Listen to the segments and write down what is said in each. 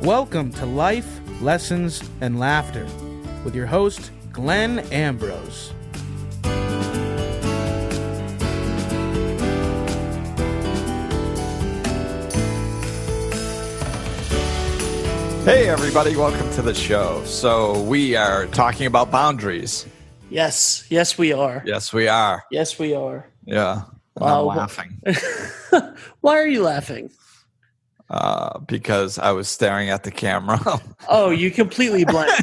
Welcome to Life, Lessons, and Laughter with your host, Glenn Ambrose. Hey everybody, welcome to the show. So we are talking about boundaries. Yes, we are. Yes, we are. Yes, we are. Yeah, and I'm laughing. Why are you laughing? Because I was staring at the camera. Oh, you completely blanked.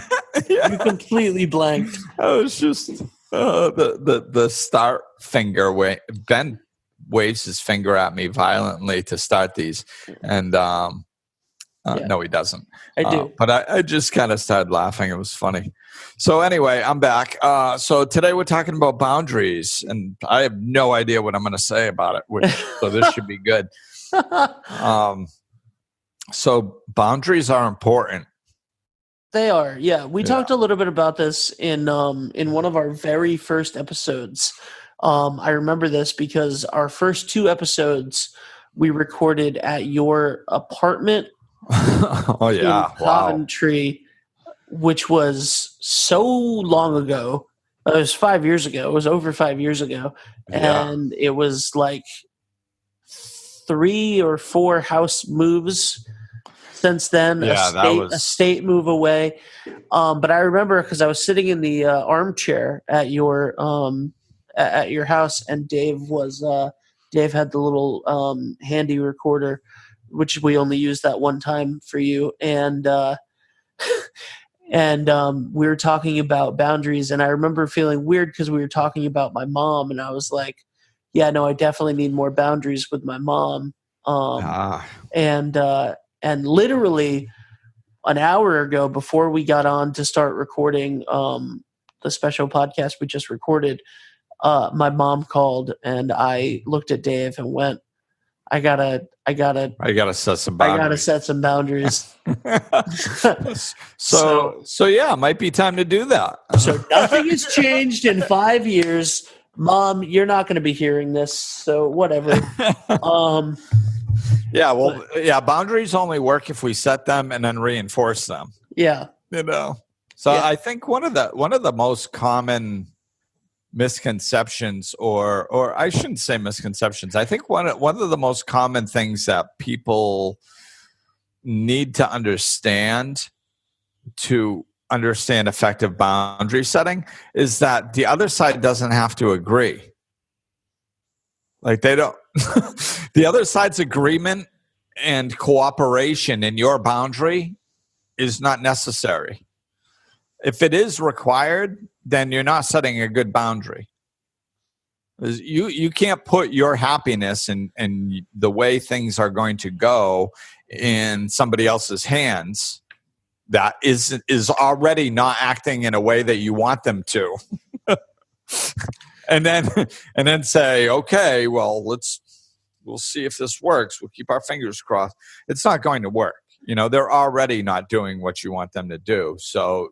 Yeah. You completely blanked. I was just the start finger. Ben waves his finger at me violently to start these, and no, he doesn't. I do. But I just kind of started laughing. It was funny. So anyway, I'm back. So today we're talking about boundaries, and I have no idea what I'm going to say about it. So this should be good. So boundaries are important. They are. Yeah, we talked a little bit about this in one of our very first episodes. I remember this because our first two episodes we recorded at your apartment. Oh yeah, in Coventry, which was so long ago. It was 5 years ago. It was over 5 years ago, and it was like 3 or 4 house moves since then. Yeah, a state move away. But I remember because I was sitting in the armchair at your house, and Dave had the little handy recorder, which we only used that one time for you, and we were talking about boundaries, and I remember feeling weird because we were talking about my mom, and I was like, yeah, no, I definitely need more boundaries with my mom. And literally an hour ago, before we got on to start recording the special podcast we just recorded, my mom called, and I looked at Dave and went, I gotta set some boundaries. I gotta set some boundaries. So yeah, it might be time to do that. So nothing has changed in 5 years. Mom, you're not going to be hearing this, so whatever. Boundaries only work if we set them and then reinforce them. Yeah. So I think one of the most common misconceptions, or I shouldn't say misconceptions. I think one of the most common things that people need to understand effective boundary setting is that the other side doesn't have to agree. Like they don't. The other side's agreement and cooperation in your boundary is not necessary. If it is required, then you're not setting a good boundary. You can't put your happiness and the way things are going to go in somebody else's hands that is already not acting in a way that you want them to. and then say, okay, well, we'll see if this works. We'll keep our fingers crossed. It's not going to work. They're already not doing what you want them to do. So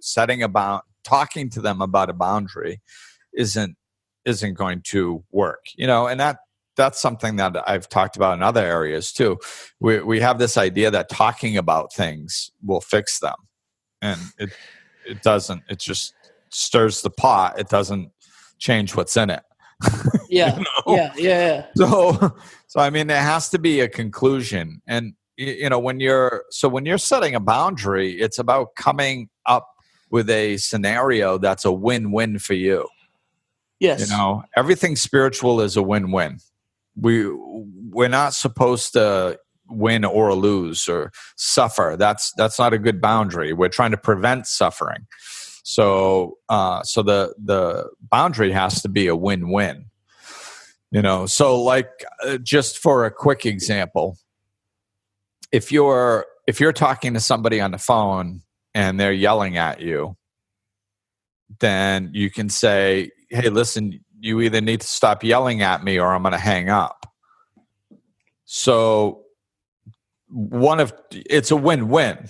talking to them about a boundary isn't going to work. And that's something that I've talked about in other areas too. We have this idea that talking about things will fix them, and it doesn't. It just stirs the pot. It doesn't change what's in it. Yeah. Yeah. So I mean, there has to be a conclusion, and when you're setting a boundary, it's about coming up with a scenario that's a win-win for you. Yes. Everything spiritual is a win-win. We're not supposed to win or lose or suffer. That's not a good boundary. We're trying to prevent suffering. So the boundary has to be a win-win. So like just for a quick example, if you're talking to somebody on the phone and they're yelling at you, then you can say, hey, listen, you either need to stop yelling at me or I'm going to hang up. So it's a win-win.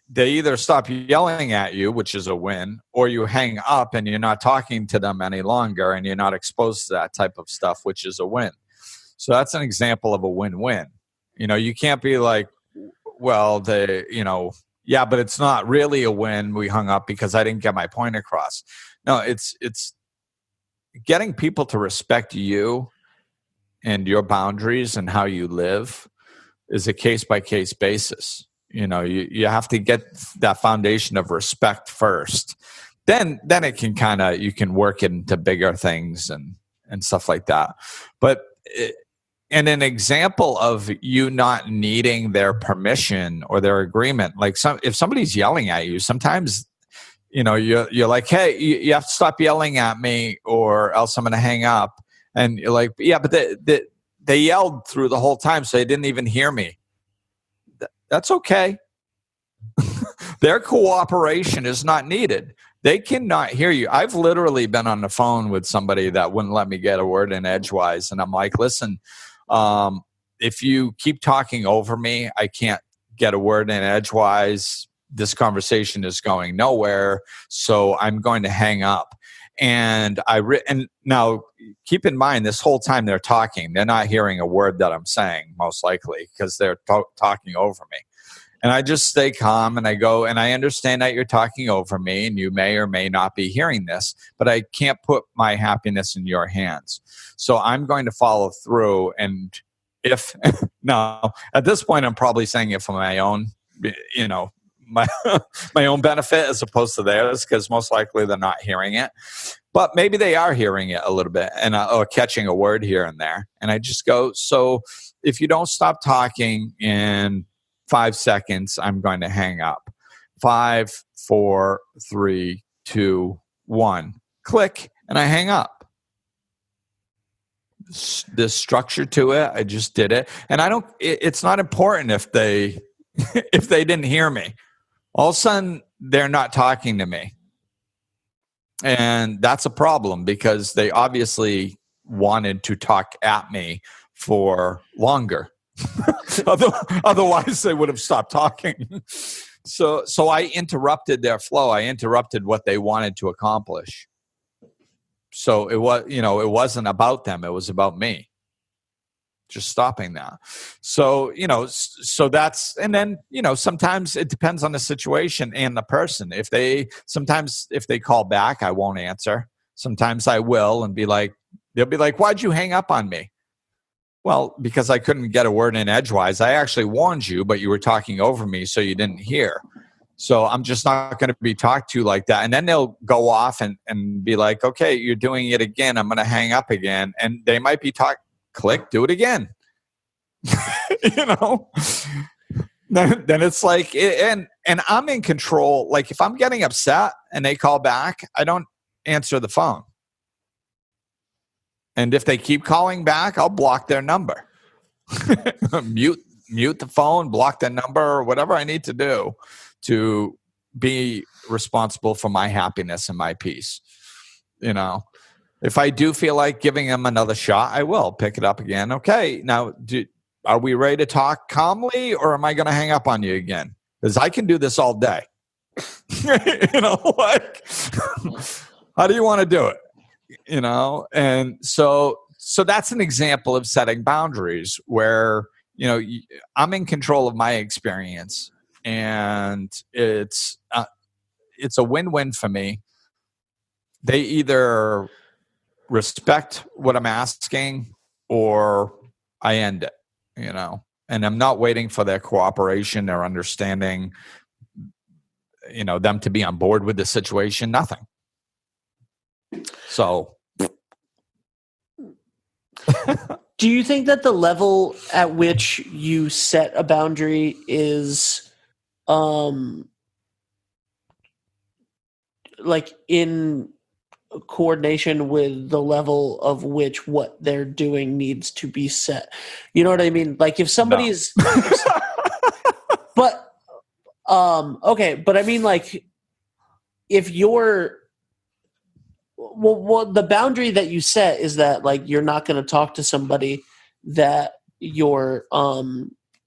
They either stop yelling at you, which is a win, or you hang up and you're not talking to them any longer and you're not exposed to that type of stuff, which is a win. So that's an example of a win-win. You can't be like, well, yeah, but it's not really a win. We hung up because I didn't get my point across. No, it's getting people to respect you and your boundaries and how you live is a case by case basis. You have to get that foundation of respect first. Then it can you can work into bigger things and stuff like that. But and an example of you not needing their permission or their agreement, like if somebody's yelling at you, sometimes you're like, hey, you have to stop yelling at me or else I'm going to hang up. And you're like, yeah, but they yelled through the whole time, so they didn't even hear me. That's okay. Their cooperation is not needed. They cannot hear you. I've literally been on the phone with somebody that wouldn't let me get a word in edgewise. And I'm like, listen, if you keep talking over me, I can't get a word in edgewise. This conversation is going nowhere. So I'm going to hang up. And and now keep in mind, this whole time they're talking, they're not hearing a word that I'm saying, most likely, because they're talking over me. And I just stay calm and I go, and I understand that you're talking over me and you may or may not be hearing this, but I can't put my happiness in your hands. So I'm going to follow through. And now at this point, I'm probably saying it for my own, my own benefit as opposed to theirs, because most likely they're not hearing it. But maybe they are hearing it a little bit or catching a word here and there. And I just go, so if you don't stop talking in 5 seconds, I'm going to hang up. 5, 4, 3, 2, 1. Click, and I hang up. There's structure to it. I just did it. And it's not important if they if they didn't hear me. All of a sudden, they're not talking to me. And that's a problem because they obviously wanted to talk at me for longer. Otherwise, they would have stopped talking. So I interrupted their flow. I interrupted what they wanted to accomplish. So it wasn't about them. It was about me. Just stopping that. So that's, and then, sometimes it depends on the situation and the person. If they call back, I won't answer. Sometimes I will and they'll be like, why'd you hang up on me? Well, because I couldn't get a word in edgewise. I actually warned you, but you were talking over me, so you didn't hear. So I'm just not going to be talked to like that. And then they'll go off and be like, okay, you're doing it again. I'm going to hang up again. And they might be click, do it again. Then it's like, and I'm in control. Like if I'm getting upset and they call back, I don't answer the phone. And if they keep calling back, I'll block their number. mute the phone, block their number, or whatever I need to do to be responsible for my happiness and my peace. If I do feel like giving them another shot, I will pick it up again. Okay, now are we ready to talk calmly, or am I going to hang up on you again? Because I can do this all day. How do you want to do it? And so that's an example of setting boundaries where, I'm in control of my experience, and it's a win-win for me. They either respect what I'm asking or I end it, and I'm not waiting for their cooperation, their understanding, them to be on board with the situation, nothing. So, do you think that the level at which you set a boundary is, like in coordination with the level of which what they're doing needs to be set? You know what I mean? Like if somebody's, but, okay, but I mean like if you're, well, the boundary that you set is that like you're not going to talk to somebody that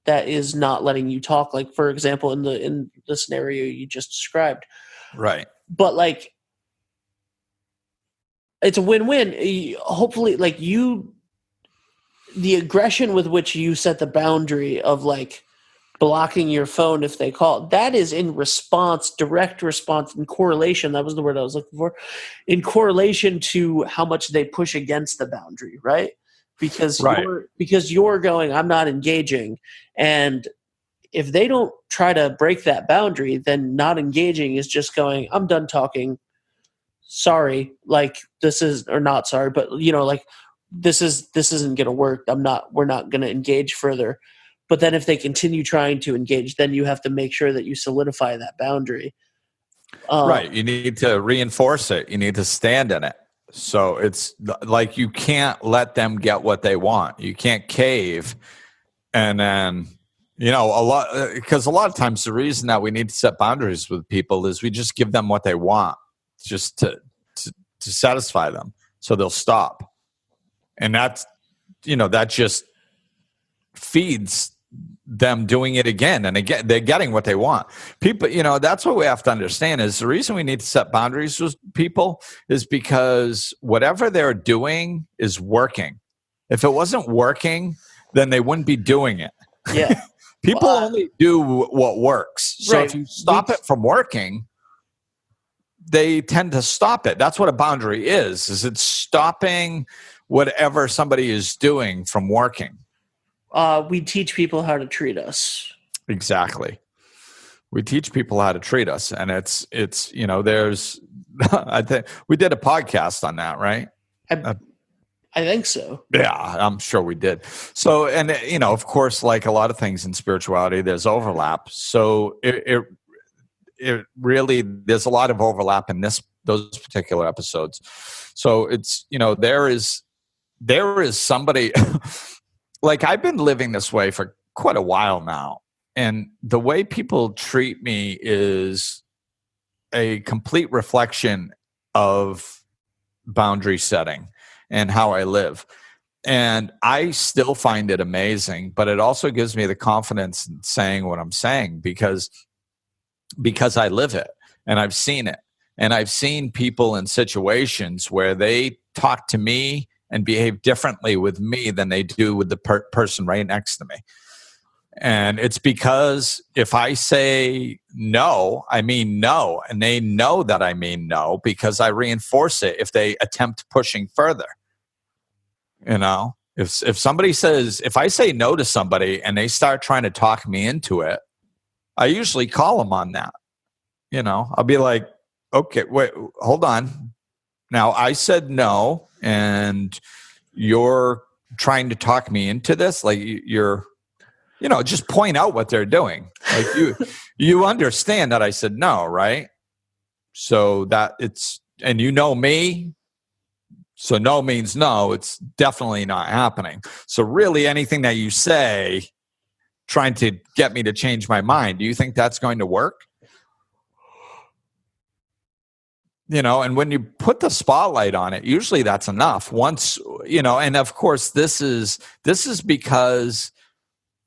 that is not letting you talk. Like for example, in the scenario you just described, right? But like, it's a win-win. Hopefully, like the aggression with which you set the boundary of like blocking your phone if they call, that is in response, direct response, in correlation. That was the word I was looking for. In correlation to how much they push against the boundary, right? Because you're going, I'm not engaging, and if they don't try to break that boundary, then not engaging is just going, I'm done talking. Sorry, like this is, or not sorry, but like this isn't going to work. We're not going to engage further. But then if they continue trying to engage, then you have to make sure that you solidify that boundary. Right. You need to reinforce it. You need to stand in it. So it's like you can't let them get what they want. You can't cave. And then, because a lot of times the reason that we need to set boundaries with people is we just give them what they want just to satisfy them. So they'll stop. And that just feeds them doing it again and again. They're getting what they want. People, that's what we have to understand is the reason we need to set boundaries with people is because whatever they're doing is working. If it wasn't working, then they wouldn't be doing it. Yeah. People only do what works. So if you stop it from working, they tend to stop it. That's what a boundary is it's stopping whatever somebody is doing from working. We teach people how to treat us. Exactly. We teach people how to treat us. And it's there's, I think we did a podcast on that, right? I think so. Yeah, I'm sure we did. So, and of course, like a lot of things in spirituality, there's overlap. So it really, there's a lot of overlap in those particular episodes. So it's, there is somebody like I've been living this way for quite a while now. And the way people treat me is a complete reflection of boundary setting and how I live. And I still find it amazing, but it also gives me the confidence in saying what I'm saying because I live it and I've seen it. And I've seen people in situations where they talk to me and behave differently with me than they do with the person right next to me. And it's because if I say no, I mean no. And they know that I mean no because I reinforce it if they attempt pushing further. If somebody says, if I say no to somebody and they start trying to talk me into it, I usually call them on that. I'll be like, okay, wait, hold on. Now I said no, and you're trying to talk me into this. Like you're, just point out what they're doing. Like you understand that I said no, right? So that it's, and me, so no means no. It's definitely not happening. So really anything that you say trying to get me to change my mind, do you think that's going to work? And when you put the spotlight on it, usually that's enough. Once, and of course this is because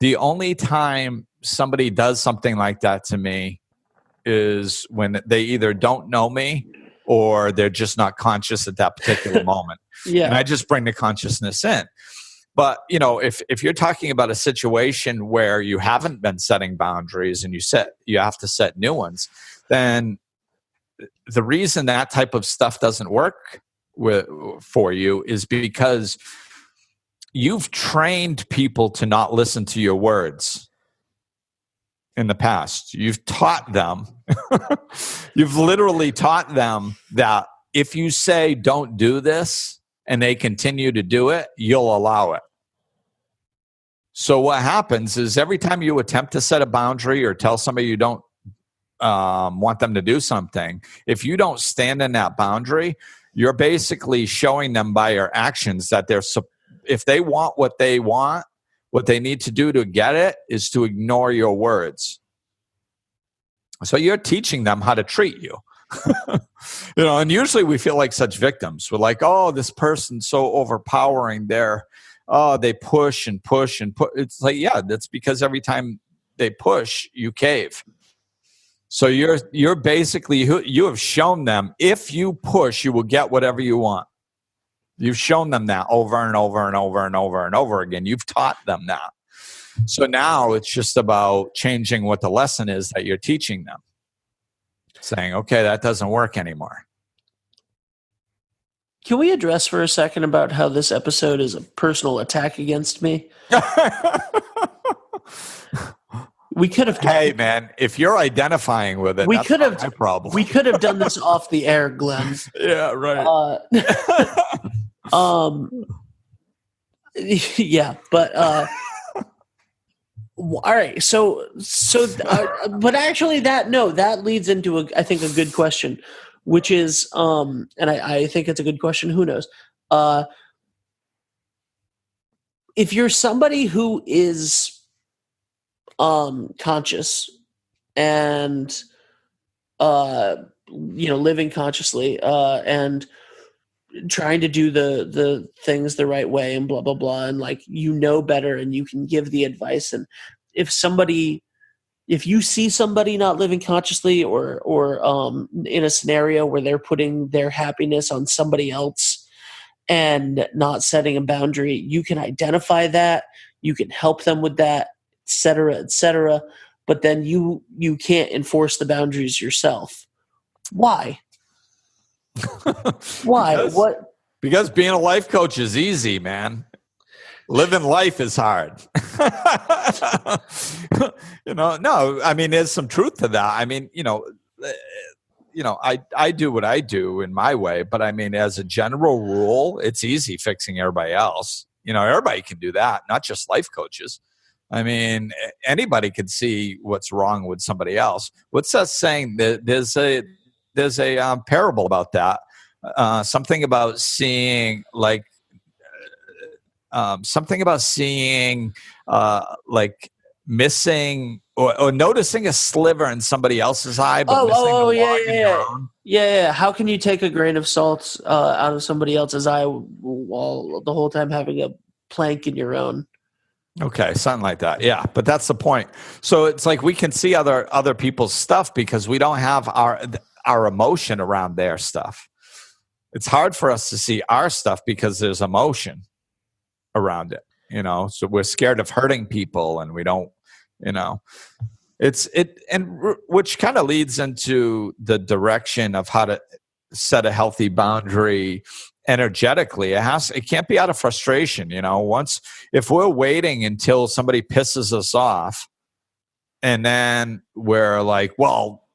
the only time somebody does something like that to me is when they either don't know me or they're just not conscious at that particular moment. Yeah. And I just bring the consciousness in. But, if you're talking about a situation where you haven't been setting boundaries and you have to set new ones, then the reason that type of stuff doesn't work for you is because you've trained people to not listen to your words in the past. You've taught them, you've literally taught them that if you say don't do this and they continue to do it, you'll allow it. So what happens is every time you attempt to set a boundary or tell somebody you don't want them to do something, if you don't stand in that boundary, you're basically showing them by your actions that if they want what they want, what they need to do to get it is to ignore your words. So you're teaching them how to treat you. And usually we feel like such victims. We're like, oh, this person's so overpowering. They push and push and push. It's like, yeah, that's because every time they push, you cave. So you're basically, you have shown them if you push, you will get whatever you want. You've shown them that over and over and over and over and over again. You've taught them that. So now it's just about changing what the lesson is that you're teaching them. Saying, okay, that doesn't work anymore. Can we address for a second about how this episode is a personal attack against me? We could have. Hey, man, if you're identifying with it, that's not my problem. We could have done this off the air, Glenn. Yeah, right. Yeah, but all right. So, but actually, that leads into I think a good question, which is, and I think it's a good question. Who knows? If you're somebody who is conscious and living consciously and trying to do the things the right way and blah blah blah, and like better and you can give the advice, and if you see somebody not living consciously or in a scenario where they're putting their happiness on somebody else and not setting a boundary, you can identify that, you can help them with that, et cetera, but then you can't enforce the boundaries yourself. Why? Why? Because being a life coach is easy, man. Living life is hard. No, I mean, there's some truth to that. I mean, I do what I do in my way, but I mean, as a general rule, it's easy fixing everybody else. Everybody can do that, not just life coaches. I mean, anybody could see what's wrong with somebody else. What's that saying? There's a parable about that. Something about seeing like missing or noticing a sliver in somebody else's eye, but missing the log in your own. Yeah. How can you take a grain of salt out of somebody else's eye while the whole time having a plank in your own? Okay, something like that. Yeah, but that's the point. So it's like we can see other people's stuff because we don't have our emotion around their stuff. It's hard for us to see our stuff because there's emotion around it, So we're scared of hurting people, and we don't, which kind of leads into the direction of how to set a healthy boundary energetically. It can't be out of frustration. If we're waiting until somebody pisses us off and then we're like, well,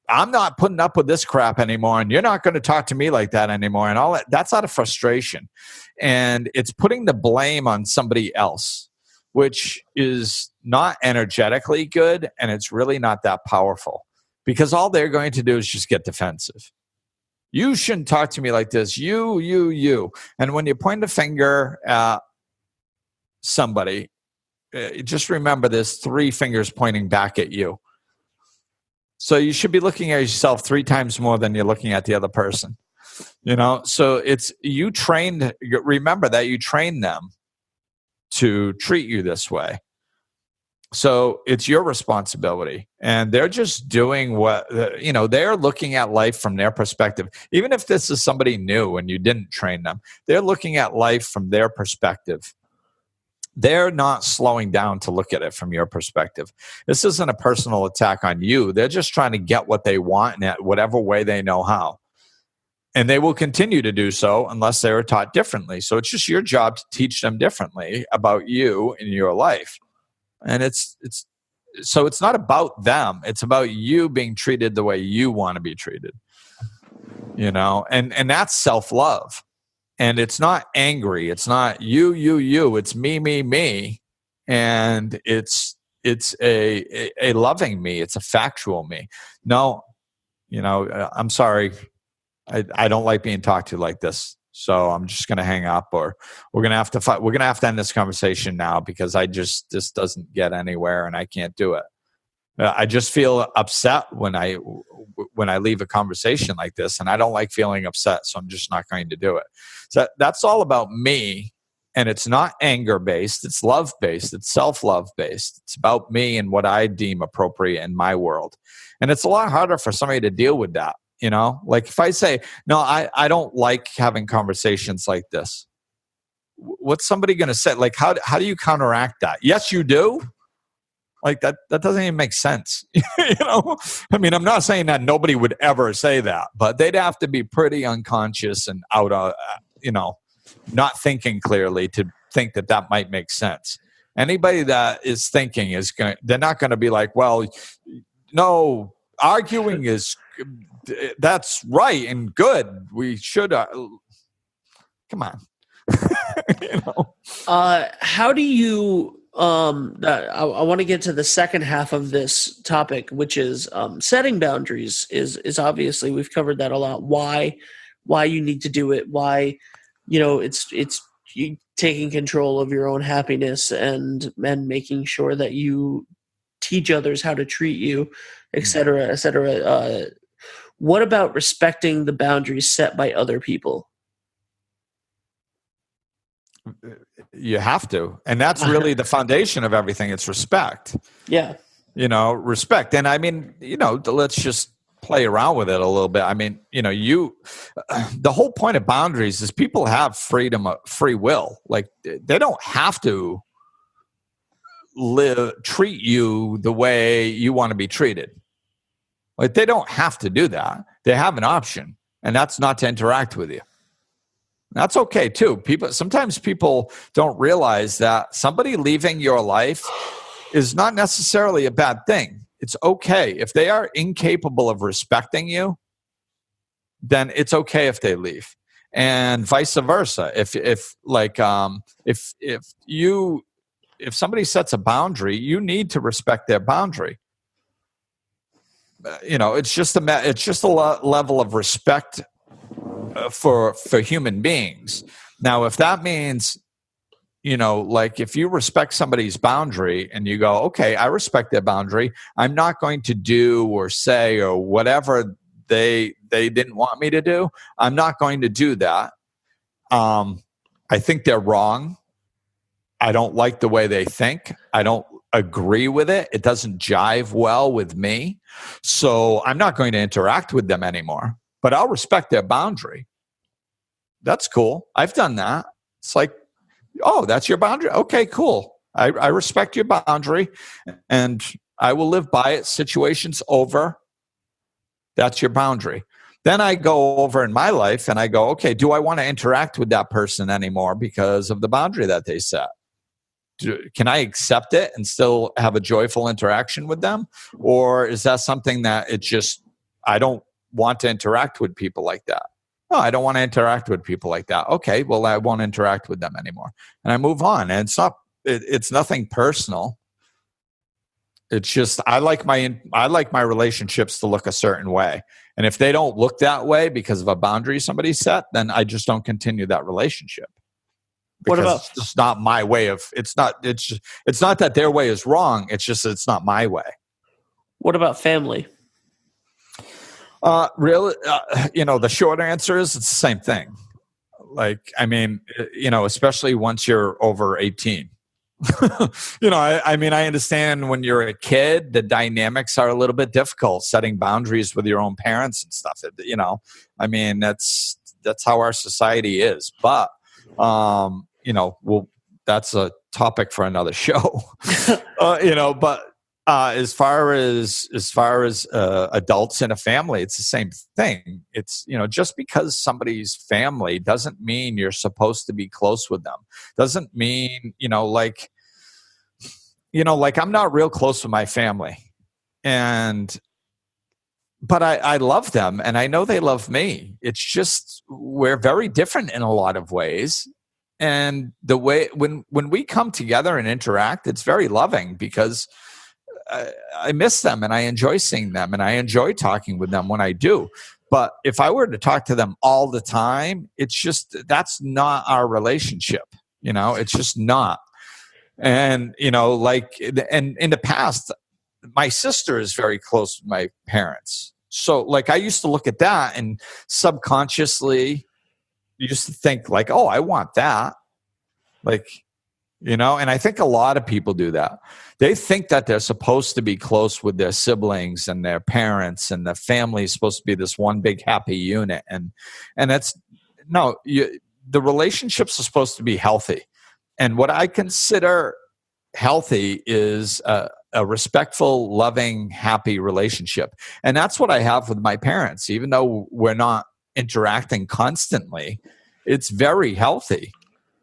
I'm not putting up with this crap anymore, and you're not going to talk to me like that anymore, and all that's out of frustration. And it's putting the blame on somebody else, which is not energetically good, and it's really not that powerful, because all they're going to do is just get defensive. You shouldn't talk to me like this. You. And when you point a finger at somebody, just remember there's 3 fingers pointing back at you. So you should be looking at yourself 3 times more than you're looking at the other person. So it's remember that you train them to treat you this way. So it's your responsibility, and they're just doing they're looking at life from their perspective. Even if this is somebody new and you didn't train them, they're looking at life from their perspective. They're not slowing down to look at it from your perspective. This isn't a personal attack on you. They're just trying to get what they want in whatever way they know how. And they will continue to do so unless they are taught differently. So it's just your job to teach them differently about you and your life. And it's not about them. It's about you being treated the way you want to be treated. And that's self-love. And it's not angry. It's not you. It's me. And it's a loving me. It's a factual me. No, I'm sorry. I don't like being talked to like this. So I'm just going to hang up, or we're going to have to fight. We're going to have to end this conversation now because this doesn't get anywhere and I can't do it. I just feel upset when I leave a conversation like this, and I don't like feeling upset. So I'm just not going to do it. So that's all about me. And it's not anger based. It's love based. It's self-love based. It's about me and what I deem appropriate in my world. And it's a lot harder for somebody to deal with that. You know, like if I say, no, I don't like having conversations like this. What's somebody going to say? Like, how do you counteract that? Yes, you do. Like that doesn't even make sense. You know, I mean, I'm not saying that nobody would ever say that, but they'd have to be pretty unconscious and out of, not thinking clearly to think that might make sense. Anybody that is thinking they're not going to be like, well, no, arguing that's right and good. We should, come on. How do you, I want to get to the second half of this topic, which is setting boundaries is obviously, we've covered that a lot. Why you need to do it, why, it's you taking control of your own happiness and making sure that you teach others how to treat you, et cetera, et cetera. What about respecting the boundaries set by other people? You have to. And that's really the foundation of everything. It's respect. Yeah. Respect. And I mean, let's just play around with it a little bit. I mean, the whole point of boundaries is people have free will. Like they don't have to treat you the way you want to be treated. Like they don't have to do that. They have an option, and that's not to interact with you. That's okay too. Sometimes people don't realize that somebody leaving your life is not necessarily a bad thing. It's okay. If they are incapable of respecting you, then it's okay if they leave. And vice versa. If somebody sets a boundary, you need to respect their boundary. It's just a level of respect for human beings. Now, if that means, like if you respect somebody's boundary and you go, okay, I respect their boundary, I'm not going to do or say or whatever they didn't want me to do. I'm not going to do that. I think they're wrong. I don't like the way they think. I don't agree with it. It doesn't jive well with me. So I'm not going to interact with them anymore. But I'll respect their boundary. That's cool. I've done that. It's like, oh, that's your boundary? Okay, cool. I respect your boundary, and I will live by it. Situation's over. That's your boundary. Then I go over in my life, and I go, okay, do I want to interact with that person anymore because of the boundary that they set? Can I accept it and still have a joyful interaction with them? Or is that something that I don't want to interact with people like that? No, I don't want to interact with people like that. Okay, well, I won't interact with them anymore. And I move on. And it's nothing personal. It's just I like my relationships to look a certain way. And if they don't look that way because of a boundary somebody set, then I just don't continue that relationship. Because it's just not my way of it's not that their way is wrong. It's just it's not my way. What about family? Really, the short answer is it's the same thing. Like, I mean, especially once you're over 18. I mean, I understand when you're a kid, the dynamics are a little bit difficult, setting boundaries with your own parents and stuff. I mean, that's how our society is. But, that's a topic for another show. But as far as adults in a family, it's the same thing. It's, just because somebody's family doesn't mean you're supposed to be close with them. Doesn't mean, like I'm not real close with my family, but I love them and I know they love me. It's just, we're very different in a lot of ways. And the way, when we come together and interact, it's very loving because I miss them and I enjoy seeing them and I enjoy talking with them when I do. But if I were to talk to them all the time, it's just, that's not our relationship. It's just not. And, and in the past, my sister is very close with my parents. So I used to look at that and subconsciously used to think oh, I want that. And I think a lot of people do that. They think that they're supposed to be close with their siblings and their parents, and the family is supposed to be this one big happy unit. And that's no, the relationships are supposed to be healthy. And what I consider healthy is a respectful, loving, happy relationship. And that's what I have with my parents. Even though we're not interacting constantly, it's very healthy.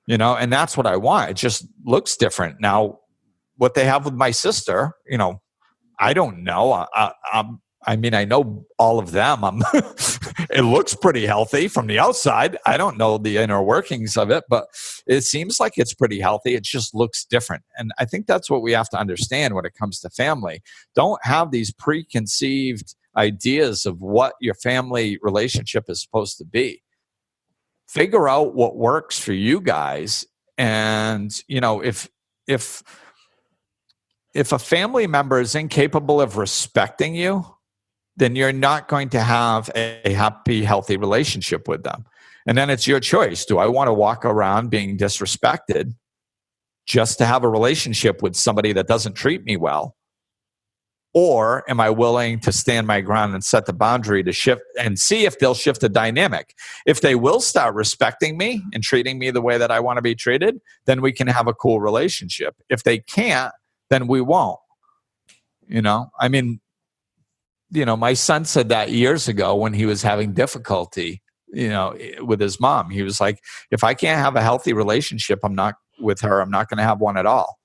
And that's what I want. It just looks different. Now, what they have with my sister, I don't know. I know all of them. It looks pretty healthy from the outside. I don't know the inner workings of it, but it seems like it's pretty healthy. It just looks different. And I think that's what we have to understand when it comes to family. Don't have these preconceived ideas of what your family relationship is supposed to be. Figure out what works for you guys. And, if a family member is incapable of respecting you, then you're not going to have a happy, healthy relationship with them. And then it's your choice. Do I want to walk around being disrespected just to have a relationship with somebody that doesn't treat me well? Or am I willing to stand my ground and set the boundary to shift and see if they'll shift the dynamic? If they will start respecting me and treating me the way that I want to be treated, then we can have a cool relationship. If they can't, then we won't. My son said that years ago when he was having difficulty, with his mom. He was like, if I can't have a healthy relationship, I'm not going to have one at all.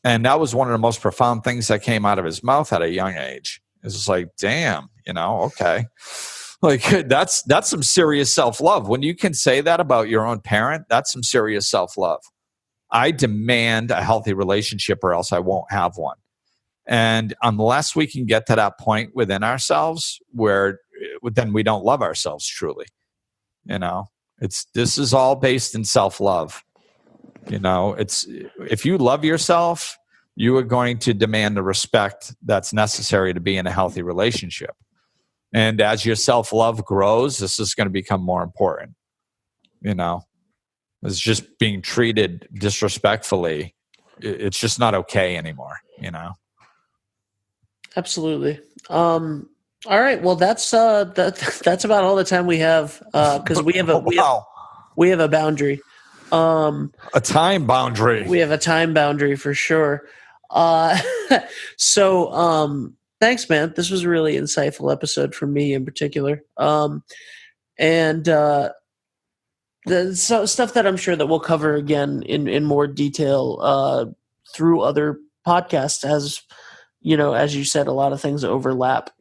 And that was one of the most profound things that came out of his mouth at a young age. It's just like, damn, okay. Like that's some serious self-love. When you can say that about your own parent, that's some serious self-love. I demand a healthy relationship or else I won't have one. And unless we can get to that point within ourselves where then we don't love ourselves truly. This is all based in self-love. If you love yourself, you are going to demand the respect that's necessary to be in a healthy relationship. And as your self-love grows, this is going to become more important. It's just being treated disrespectfully. It's just not okay anymore, Absolutely. All right. Well, that's about all the time we have because we have a boundary. A time boundary. We have a time boundary for sure. So thanks, man. This was a really insightful episode for me in particular. And the stuff that I'm sure that we'll cover again in more detail through other podcasts, as you said, a lot of things overlap.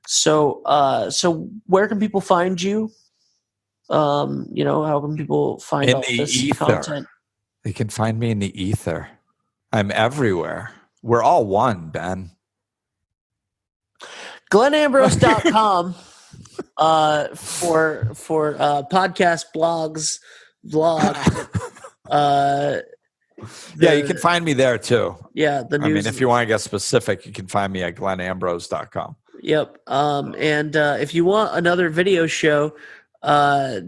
So where can people find you? How can people find all this content? They can find me in the ether. I'm everywhere. We're all one, Ben. GlennAmbrose.com for podcast, blogs, vlog. You can find me there too. Yeah, the news. If you want to get specific, you can find me at GlennAmbrose.com. Yep. And if you want another video show,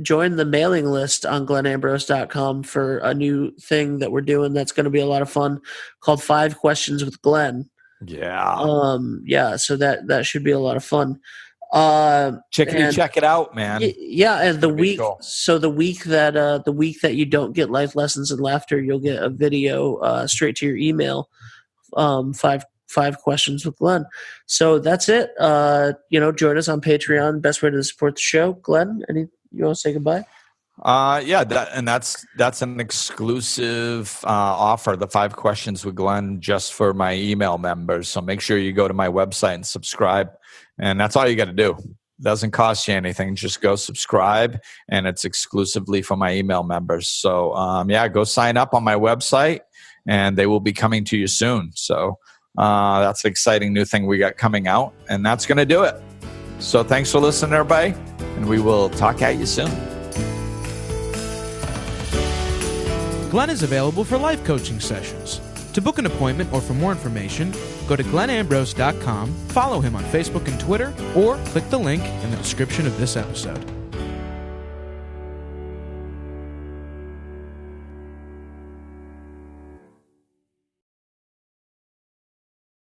join the mailing list on GlennAmbrose.com for a new thing that we're doing that's going to be a lot of fun called 5 Questions with Glenn. Yeah. So that should be a lot of fun. Check it out, man. Yeah, and the week cool. So the week that you don't get life lessons and laughter, you'll get a video straight to your email. 5 Questions with Glenn. So that's it. Join us on Patreon. Best way to support the show. Glenn, you want to say goodbye? That's an exclusive offer, the 5 Questions with Glenn, just for my email members. So make sure you go to my website and subscribe. And that's all you got to do. It doesn't cost you anything. Just go subscribe, and it's exclusively for my email members. So go sign up on my website, and they will be coming to you soon. So that's an exciting new thing we got coming out, and that's going to do it. So thanks for listening, everybody, and we will talk at you soon. Glenn is available for life coaching sessions. To book an appointment or for more information, go to GlennAmbrose.com, follow him on Facebook and Twitter, or click the link in the description of this episode.